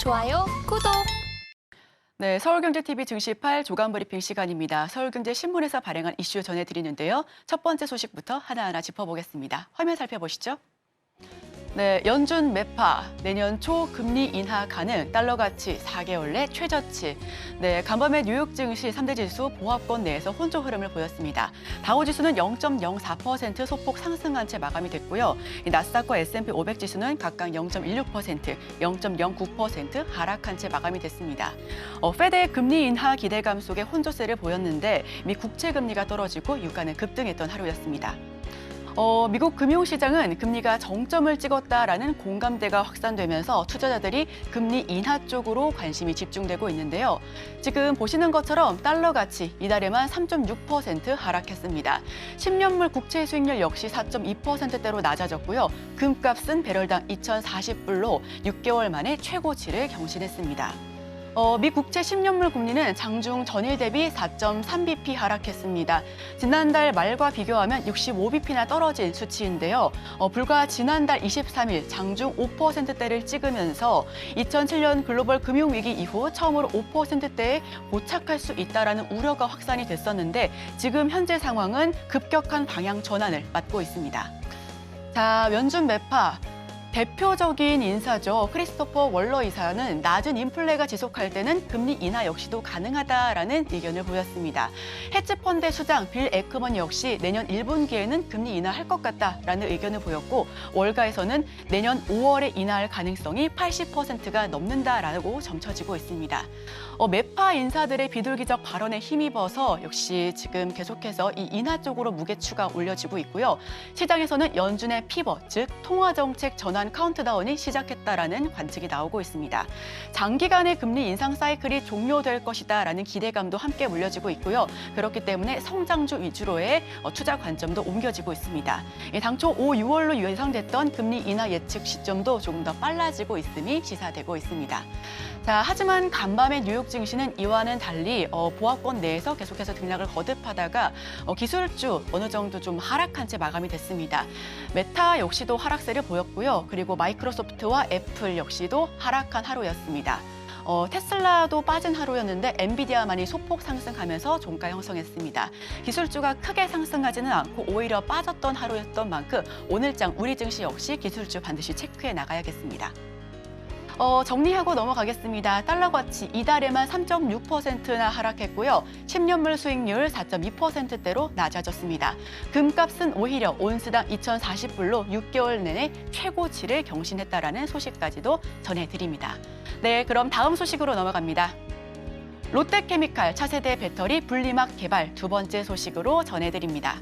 좋아요, 구독! 네, 서울경제TV 증시8 조간 브리핑 시간입니다. 서울경제신문에서 발행한 이슈 전해드리는데요. 첫 번째 소식부터 하나하나 짚어보겠습니다. 화면 살펴보시죠. 네, 연준 매파, 내년 초 금리 인하 가능, 달러 가치 4개월 내 최저치. 네, 간밤에 뉴욕 증시 3대 지수 보합권 내에서 혼조 흐름을 보였습니다. 다우 지수는 0.04% 소폭 상승한 채 마감이 됐고요. 나스닥과 S&P 500 지수는 각각 0.16%, 0.09% 하락한 채 마감이 됐습니다. 페드의 금리 인하 기대감 속에 혼조세를 보였는데 미 국채 금리가 떨어지고 유가는 급등했던 하루였습니다. 미국 금융시장은 금리가 정점을 찍었다라는 공감대가 확산되면서 투자자들이 금리 인하 쪽으로 관심이 집중되고 있는데요. 지금 보시는 것처럼 달러 가치 이달에만 3.6% 하락했습니다. 10년물 국채 수익률 역시 4.2%대로 낮아졌고요. 금값은 배럴당 2,040불로 6개월 만에 최고치를 경신했습니다. 미 국채 10년물 금리는 장중 전일 대비 4.3bp 하락했습니다. 지난달 말과 비교하면 65bp나 떨어진 수치인데요. 불과 지난달 23일 장중 5%대를 찍으면서 2007년 글로벌 금융위기 이후 처음으로 5%대에 도착할 수 있다라는 우려가 확산이 됐었는데 지금 현재 상황은 급격한 방향 전환을 맞고 있습니다. 자, 연준 매파. 대표적인 인사죠. 크리스토퍼 월러 이사는 낮은 인플레가 지속할 때는 금리 인하 역시도 가능하다라는 의견을 보였습니다. 헤지펀드 수장 빌 에크먼 역시 내년 1분기에는 금리 인하할 것 같다라는 의견을 보였고 월가에서는 내년 5월에 인하할 가능성이 80%가 넘는다라고 점쳐지고 있습니다. 매파 인사들의 비둘기적 발언에 힘입어서 역시 지금 계속해서 이 인하 쪽으로 무게추가 올려지고 있고요. 시장에서는 연준의 피벗, 즉 통화정책 전환 카운트다운이 시작했다라는 관측이 나오고 있습니다. 장기간의 금리 인상 사이클이 종료될 것이다라는 기대감도 함께 물려지고 있고요. 그렇기 때문에 성장주 위주로의 투자 관점도 옮겨지고 있습니다. 당초 5, 6월로 예상됐던 금리 인하 예측 시점도 조금 더 빨라지고 있음이 시사되고 있습니다. 자, 하지만 간밤의 뉴욕 증시는 이와는 달리 보합권 내에서 계속해서 등락을 거듭하다가 기술주 어느 정도 좀 하락한 채 마감이 됐습니다. 메타 역시도 하락세를 보였고요. 그리고 마이크로소프트와 애플 역시도 하락한 하루였습니다. 테슬라도 빠진 하루였는데 엔비디아만이 소폭 상승하면서 종가 형성했습니다. 기술주가 크게 상승하지는 않고 오히려 빠졌던 하루였던 만큼 오늘장 우리 증시 역시 기술주 반드시 체크해 나가야겠습니다. 정리하고 넘어가겠습니다. 달러 가치 이달에만 3.6%나 하락했고요. 10년물 수익률 4.2%대로 낮아졌습니다. 금값은 오히려 온스당 2,040불로 6개월 내내 최고치를 경신했다라는 소식까지도 전해드립니다. 네, 그럼 다음 소식으로 넘어갑니다. 롯데케미칼 차세대 배터리 분리막 개발 두 번째 소식으로 전해드립니다.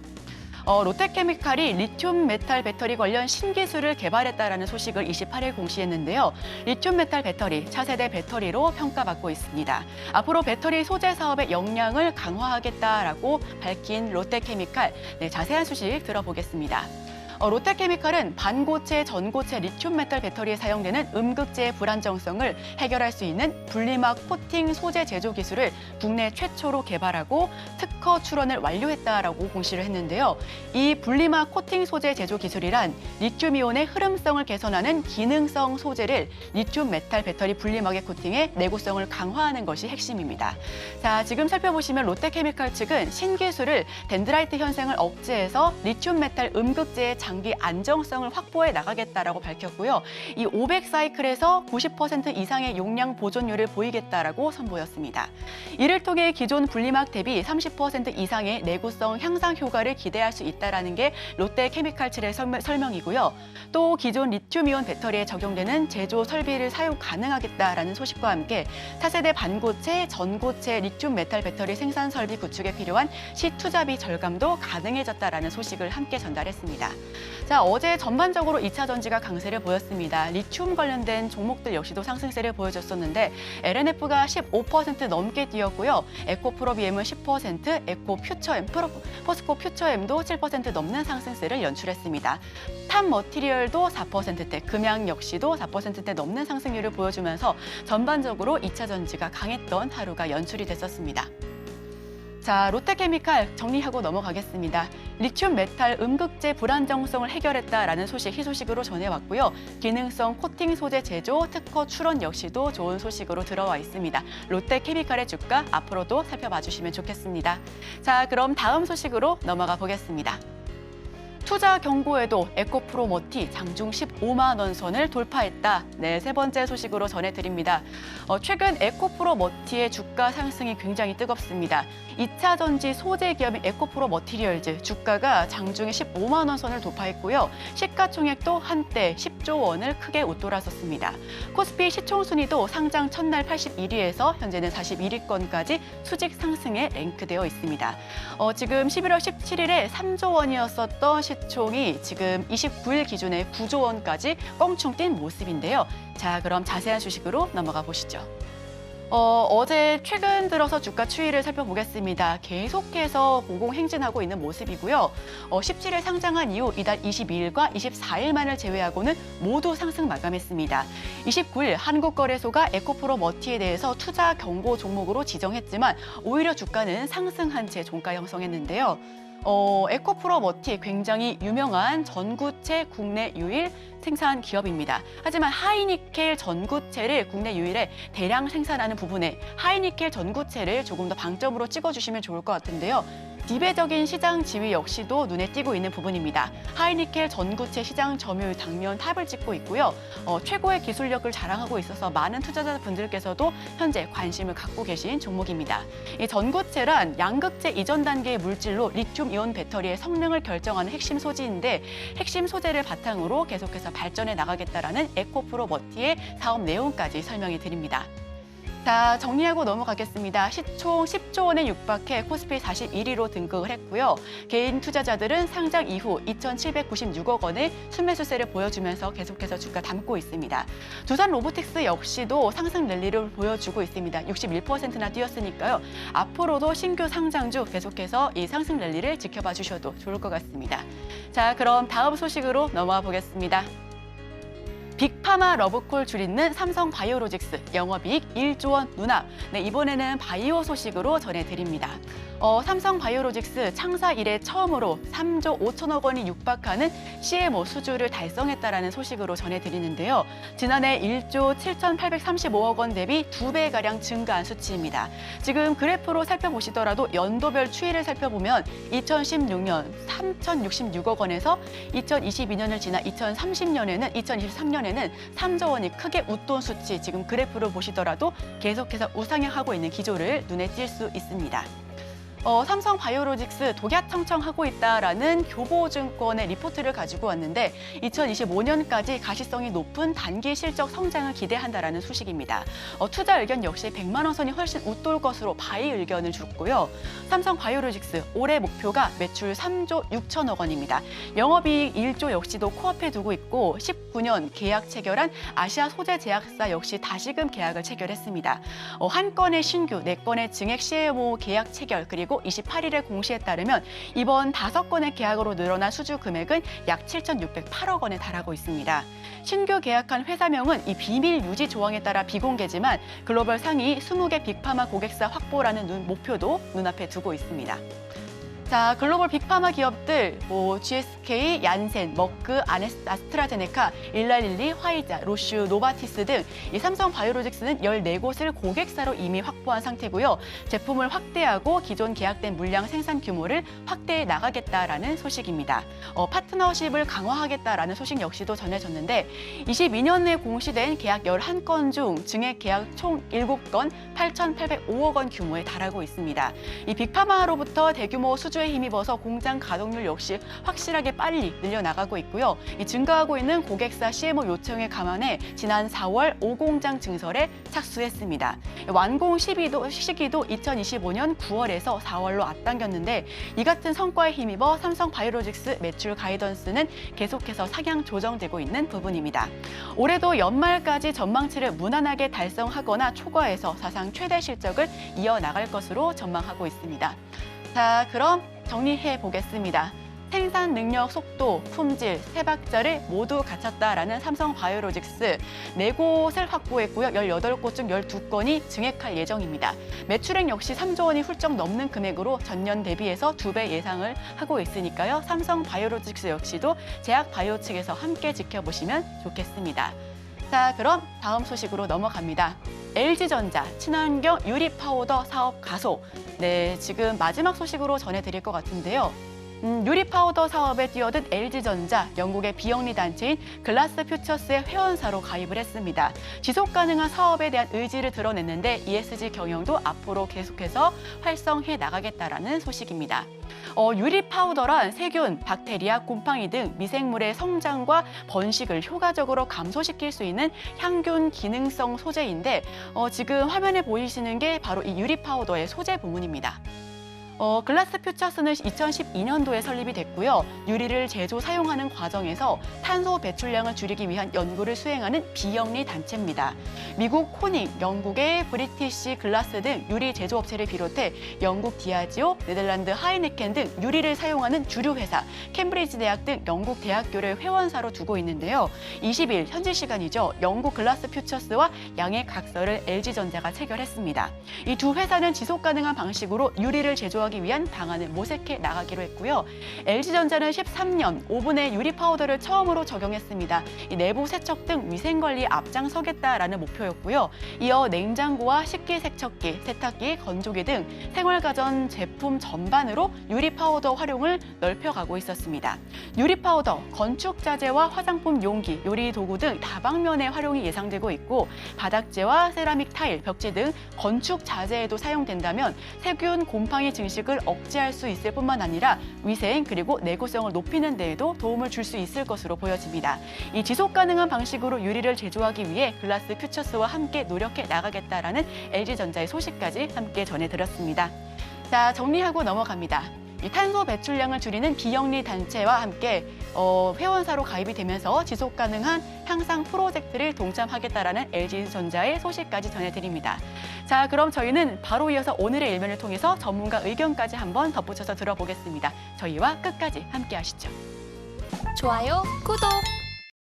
롯데케미칼이 리튬 메탈 배터리 관련 신기술을 개발했다라는 소식을 28일 공시했는데요. 리튬 메탈 배터리, 차세대 배터리로 평가받고 있습니다. 앞으로 배터리 소재 사업의 역량을 강화하겠다라고 밝힌 롯데케미칼, 자세한 소식 들어보겠습니다. 롯데케미칼은 반고체, 전고체 리튬 메탈 배터리에 사용되는 음극재의 불안정성을 해결할 수 있는 분리막 코팅 소재 제조 기술을 국내 최초로 개발하고 특허 출원을 완료했다라고 공시를 했는데요. 이 분리막 코팅 소재 제조 기술이란 리튬이온의 흐름성을 개선하는 기능성 소재를 리튬 메탈 배터리 분리막에 코팅해 내구성을 강화하는 것이 핵심입니다. 자, 지금 살펴보시면 롯데케미칼 측은 신기술을 덴드라이트 현상을 억제해서 리튬 메탈 음극재의 장기 안정성을 확보해 나가겠다라고 밝혔고요. 이 500사이클에서 90% 이상의 용량 보존율을 보이겠다라고 선보였습니다. 이를 통해 기존 분리막 대비 30% 이상의 내구성 향상 효과를 기대할 수 있다는 게 롯데케미칼 측의 설명이고요. 또 기존 리튬이온 배터리에 적용되는 제조 설비를 사용 가능하겠다라는 소식과 함께 차세대 반고체, 전고체 리튬 메탈 배터리 생산 설비 구축에 필요한 시투자비 절감도 가능해졌다라는 소식을 함께 전달했습니다. 자, 어제 전반적으로 2차 전지가 강세를 보였습니다. 리튬 관련된 종목들 역시도 상승세를 보여줬었는데 LNF가 15% 넘게 뛰었고요. 에코프로비엠은 10%, 에코퓨처엠, 포스코 퓨처엠도 7% 넘는 상승세를 연출했습니다. 탑머티리얼도 4%대, 금양 역시도 4%대 넘는 상승률을 보여주면서 전반적으로 2차 전지가 강했던 하루가 연출이 됐었습니다. 자, 롯데케미칼 정리하고 넘어가겠습니다. 리튬 메탈 음극재 불안정성을 해결했다라는 소식, 희소식으로 전해왔고요. 기능성 코팅 소재 제조 특허 출원 역시도 좋은 소식으로 들어와 있습니다. 롯데케미칼의 주가 앞으로도 살펴봐 주시면 좋겠습니다. 자, 그럼 다음 소식으로 넘어가 보겠습니다. 투자 경고에도 에코프로 머티 장중 15만 원 선을 돌파했다. 네, 세 번째 소식으로 전해드립니다. 최근 에코프로 머티의 주가 상승이 굉장히 뜨겁습니다. 2차 전지 소재 기업인 에코프로 머티리얼즈 주가가 장중에 15만 원 선을 돌파했고요. 시가총액도 한때 10조 원을 크게 웃돌았었습니다. 코스피 시총순위도 상장 첫날 81위에서 현재는 41위권까지 수직 상승에 랭크되어 있습니다. 지금 11월 17일에 3조 원이었었던 시총이 지금 29일 기준에 9조 원까지 껑충 뛴 모습인데요. 자, 그럼 자세한 소식으로 넘어가 보시죠. 어제 최근 들어서 주가 추이를 살펴보겠습니다. 계속해서 고공행진하고 있는 모습이고요. 17일 상장한 이후 이달 22일과 24일만을 제외하고는 모두 상승 마감했습니다. 29일 한국거래소가 에코프로 머티에 대해서 투자 경고 종목으로 지정했지만 오히려 주가는 상승한 채 종가 형성했는데요. 에코프로 머티 굉장히 유명한 전구체 국내 유일 생산 기업입니다. 하지만 하이니켈 전구체를 국내 유일에 대량 생산하는 부분에 하이니켈 전구체를 조금 더 방점으로 찍어주시면 좋을 것 같은데요. 지배적인 시장 지위 역시도 눈에 띄고 있는 부분입니다. 하이니켈 전구체 시장 점유율 당면 탑을 찍고 있고요. 최고의 기술력을 자랑하고 있어서 많은 투자자분들께서도 현재 관심을 갖고 계신 종목입니다. 이 전구체란 양극재 이전 단계의 물질로 리튬이온 배터리의 성능을 결정하는 핵심 소지인데 핵심 소재를 바탕으로 계속해서 발전해 나가겠다라는 에코프로 머티의 사업 내용까지 설명해 드립니다. 자, 정리하고 넘어가겠습니다. 시총 10조 원에 육박해 코스피 41위로 등극을 했고요. 개인 투자자들은 상장 이후 2,796억 원의 순매수세를 보여주면서 계속해서 주가 담고 있습니다. 두산 로보틱스 역시도 상승 랠리를 보여주고 있습니다. 61%나 뛰었으니까요. 앞으로도 신규 상장주 계속해서 이 상승 랠리를 지켜봐 주셔도 좋을 것 같습니다. 자, 그럼 다음 소식으로 넘어가 보겠습니다. 빅파마 러브콜 줄이는 삼성바이오로직스 영업이익 1조 원 누락. 네, 이번에는 바이오 소식으로 전해드립니다. 삼성바이오로직스 창사 이래 처음으로 3조 5천억 원이 육박하는 CMO 수주를 달성했다라는 소식으로 전해드리는데요. 지난해 1조 7,835억 원 대비 2배가량 증가한 수치입니다. 지금 그래프로 살펴보시더라도 연도별 추이를 살펴보면 2016년 3,066억 원에서 2022년을 지나 2023년에는 3조 원이 크게 웃돈 수치, 지금 그래프를 보시더라도 계속해서 우상향하고 있는 기조를 눈에 띌 수 있습니다. 삼성바이오로직스 독야청청하고 있다라는 교보증권의 리포트를 가지고 왔는데 2025년까지 가시성이 높은 단기 실적 성장을 기대한다라는 소식입니다. 투자 의견 역시 100만 원 선이 훨씬 웃돌 것으로 바이 의견을 줬고요. 삼성바이오로직스 올해 목표가 매출 3조 6천억 원입니다. 영업이익 1조 역시도 코앞에 두고 있고 19년 계약 체결한 아시아 소재 제약사 역시 다시금 계약을 체결했습니다. 한 건의 신규, 4건의 증액 CMO 계약 체결, 그리고 28일에 공시에 따르면 이번 5건의 계약으로 늘어난 수주 금액은 약 7,608억 원에 달하고 있습니다. 신규 계약한 회사명은 이 비밀 유지 조항에 따라 비공개지만 글로벌 상위 20개 빅파마 고객사 확보라는 목표도 눈앞에 두고 있습니다. 자, 글로벌 빅파마 기업들 GSK, 얀센, 머크, 아스트라제네카, 일라릴리, 화이자, 로슈, 노바티스 등 이 삼성바이오로직스는 14곳을 고객사로 이미 확보한 상태고요. 제품을 확대하고 기존 계약된 물량 생산 규모를 확대해 나가겠다라는 소식입니다. 파트너십을 강화하겠다라는 소식 역시도 전해졌는데 22년에 공시된 계약 11건 중 증액 계약 총 7건 8,805억 원 규모에 달하고 있습니다. 이 빅파마로부터 대규모 수주 에 힘입어서 공장 가동률 역시 확실하게 빨리 늘려나가고 있고요. 이 증가하고 있는 고객사 CMO 요청에 감안해 지난 4월 5공장 증설에 착수했습니다. 완공 시기도 2025년 9월에서 4월로 앞당겼는데 이 같은 성과에 힘입어 삼성바이오로직스 매출 가이던스는 계속해서 상향 조정되고 있는 부분입니다. 올해도 연말까지 전망치를 무난하게 달성하거나 초과해서 사상 최대 실적을 이어나갈 것으로 전망하고 있습니다. 자, 그럼 정리해 보겠습니다. 생산 능력, 속도, 품질, 세 박자를 모두 갖췄다라는 삼성바이오로직스 4곳을 확보했고요. 18곳 중 12건이 증액할 예정입니다. 매출액 역시 3조 원이 훌쩍 넘는 금액으로 전년 대비해서 2배 예상을 하고 있으니까요. 삼성바이오로직스 역시도 제약바이오 측에서 함께 지켜보시면 좋겠습니다. 자, 그럼 다음 소식으로 넘어갑니다. LG전자 친환경 유리 파우더 사업 가속. 네, 지금 마지막 소식으로 전해드릴 것 같은데요. 유리 파우더 사업에 뛰어든 LG전자, 영국의 비영리 단체인 글라스 퓨처스의 회원사로 가입을 했습니다. 지속 가능한 사업에 대한 의지를 드러냈는데 ESG 경영도 앞으로 계속해서 활성해 나가겠다라는 소식입니다. 유리 파우더란 세균, 박테리아, 곰팡이 등 미생물의 성장과 번식을 효과적으로 감소시킬 수 있는 향균 기능성 소재인데 지금 화면에 보이시는 게 바로 이 유리 파우더의 소재 부분입니다. 글라스 퓨처스는 2012년도에 설립이 됐고요. 유리를 제조 사용하는 과정에서 탄소 배출량을 줄이기 위한 연구를 수행하는 비영리 단체입니다. 미국 코닉, 영국의 브리티시 글라스 등 유리 제조업체를 비롯해 영국 디아지오, 네덜란드 하이네켄 등 유리를 사용하는 주류 회사, 캠브리지 대학 등 영국 대학교를 회원사로 두고 있는데요. 20일 현지 시간이죠. 영국 글라스 퓨처스와 양해 각서를 LG전자가 체결했습니다. 이 두 회사는 지속 가능한 방식으로 유리를 제조하기 위한 방안을 모색해 나가기로 했고요. LG전자는 13년 오븐에 유리 파우더를 처음으로 적용했습니다. 이 내부 세척 등 위생 관리에 앞장서겠다라는 목표였고요. 이어 냉장고와 식기세척기, 세탁기, 건조기 등 생활가전 제품 전반으로 유리 파우더 활용을 넓혀가고 있었습니다. 유리 파우더, 건축 자재와 화장품 용기, 요리 도구 등 다방면에 활용이 예상되고 있고 바닥재와 세라믹 타일, 벽지 등 건축 자재에도 사용된다면 세균, 곰팡이 증식을 억제할 수 있을 뿐만 아니라 위생 그리고 내구성을 높이는 데에도 도움을 줄 수 있을 것으로 보여집니다. 이 지속 가능한 방식으로 유리를 제조하기 위해 글라스 퓨처스와 함께 노력해 나가겠다라는 LG전자의 소식까지 함께 전해드렸습니다. 자, 정리하고 넘어갑니다. 이 탄소 배출량을 줄이는 비영리 단체와 함께 회원사로 가입이 되면서 지속 가능한 향상 프로젝트를 동참하겠다라는 LG전자의 소식까지 전해드립니다. 자, 그럼 저희는 바로 이어서 오늘의 일면을 통해서 전문가 의견까지 한번 덧붙여서 들어보겠습니다. 저희와 끝까지 함께 하시죠. 좋아요, 구독!